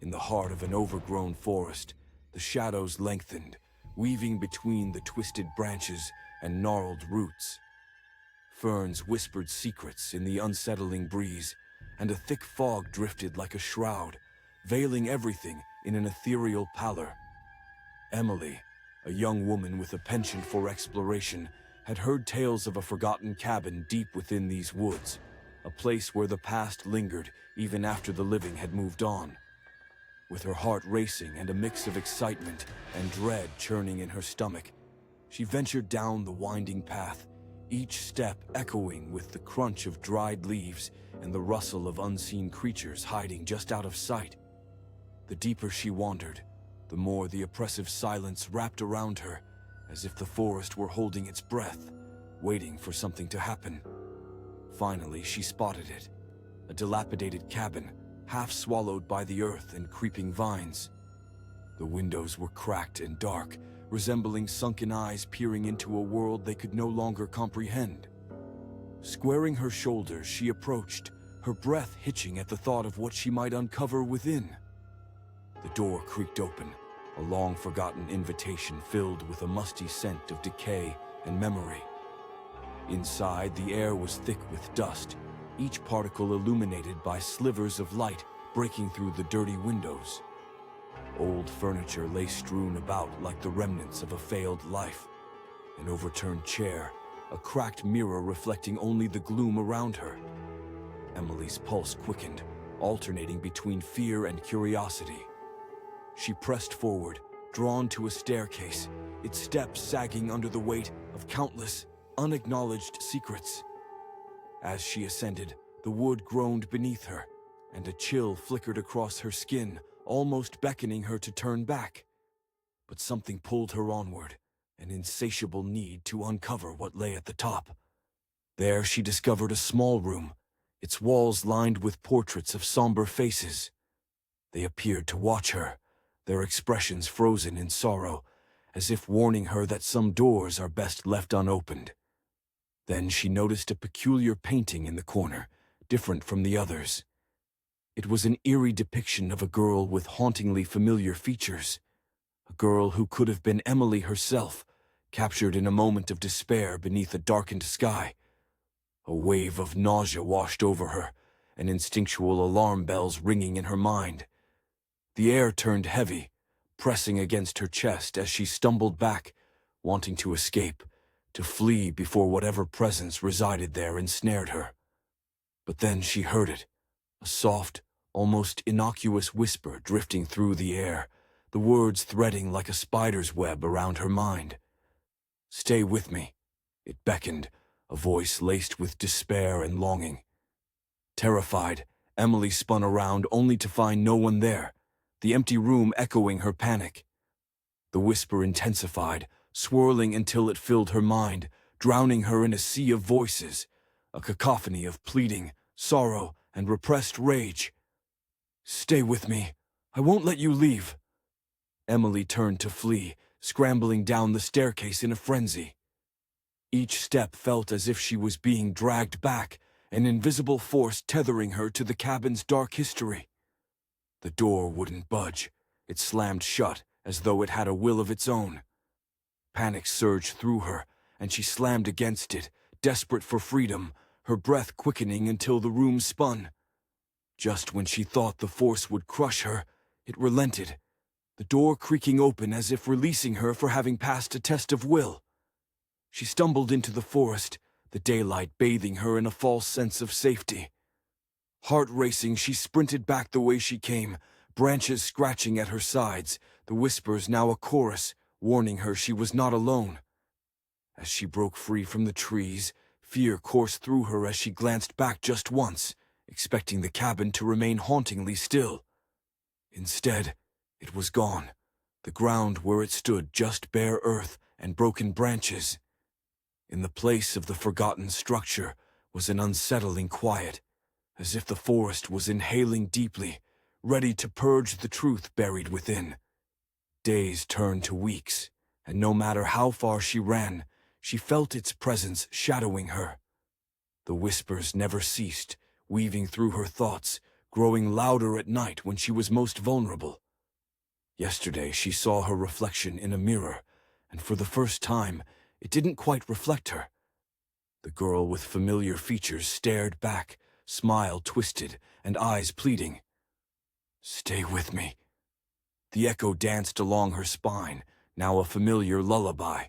In the heart of an overgrown forest, the shadows lengthened, weaving between the twisted branches and gnarled roots. Ferns whispered secrets in the unsettling breeze, and a thick fog drifted like a shroud, veiling everything in an ethereal pallor. Emily, a young woman with a penchant for exploration, had heard tales of a forgotten cabin deep within these woods, a place where the past lingered even after the living had moved on. With her heart racing and a mix of excitement and dread churning in her stomach, she ventured down the winding path, each step echoing with the crunch of dried leaves and the rustle of unseen creatures hiding just out of sight. The deeper she wandered, the more the oppressive silence wrapped around her, as if the forest were holding its breath, waiting for something to happen. Finally, she spotted it, a dilapidated cabin, half swallowed by the earth and creeping vines. The windows were cracked and dark, resembling sunken eyes peering into a world they could no longer comprehend. Squaring her shoulders, she approached, her breath hitching at the thought of what she might uncover within. The door creaked open, a long-forgotten invitation filled with a musty scent of decay and memory. Inside, the air was thick with dust, each particle illuminated by slivers of light breaking through the dirty windows. Old furniture lay strewn about like the remnants of a failed life. An overturned chair, a cracked mirror reflecting only the gloom around her. Emily's pulse quickened, alternating between fear and curiosity. She pressed forward, drawn to a staircase, its steps sagging under the weight of countless, unacknowledged secrets. As she ascended, the wood groaned beneath her, and a chill flickered across her skin, almost beckoning her to turn back. But something pulled her onward, an insatiable need to uncover what lay at the top. There she discovered a small room, its walls lined with portraits of somber faces. They appeared to watch her, their expressions frozen in sorrow, as if warning her that some doors are best left unopened. Then she noticed a peculiar painting in the corner, different from the others. It was an eerie depiction of a girl with hauntingly familiar features. A girl who could have been Emily herself, captured in a moment of despair beneath a darkened sky. A wave of nausea washed over her, and instinctual alarm bells ringing in her mind. The air turned heavy, pressing against her chest as she stumbled back, wanting to escape, to flee before whatever presence resided there ensnared her. But then she heard it, a soft, almost innocuous whisper drifting through the air, the words threading like a spider's web around her mind. "Stay with me," it beckoned, a voice laced with despair and longing. Terrified, Emily spun around only to find no one there, the empty room echoing her panic. The whisper intensified, swirling until it filled her mind, drowning her in a sea of voices, a cacophony of pleading, sorrow, and repressed rage. "Stay with me. I won't let you leave." Emily turned to flee, scrambling down the staircase in a frenzy. Each step felt as if she was being dragged back, an invisible force tethering her to the cabin's dark history. The door wouldn't budge. It slammed shut, as though it had a will of its own. Panic surged through her, and she slammed against it, desperate for freedom, her breath quickening until the room spun. Just when she thought the force would crush her, it relented, the door creaking open as if releasing her for having passed a test of will. She stumbled into the forest, the daylight bathing her in a false sense of safety. Heart racing, she sprinted back the way she came, branches scratching at her sides, the whispers now a chorus, warning her she was not alone. As she broke free from the trees, fear coursed through her as she glanced back just once, expecting the cabin to remain hauntingly still. Instead, it was gone, the ground where it stood just bare earth and broken branches. In the place of the forgotten structure was an unsettling quiet, as if the forest was inhaling deeply, ready to purge the truth buried within. Days turned to weeks, and no matter how far she ran, she felt its presence shadowing her. The whispers never ceased, weaving through her thoughts, growing louder at night when she was most vulnerable. Yesterday she saw her reflection in a mirror, and for the first time, it didn't quite reflect her. The girl with familiar features stared back, smile twisted, and eyes pleading. "Stay with me." The echo danced along her spine, now a familiar lullaby.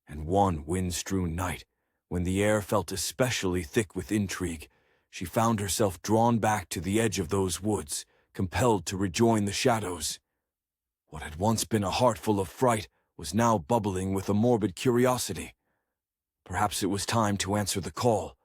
And one wind-strewn night, when the air felt especially thick with intrigue, she found herself drawn back to the edge of those woods, compelled to rejoin the shadows. What had once been a heart full of fright was now bubbling with a morbid curiosity. Perhaps it was time to answer the call,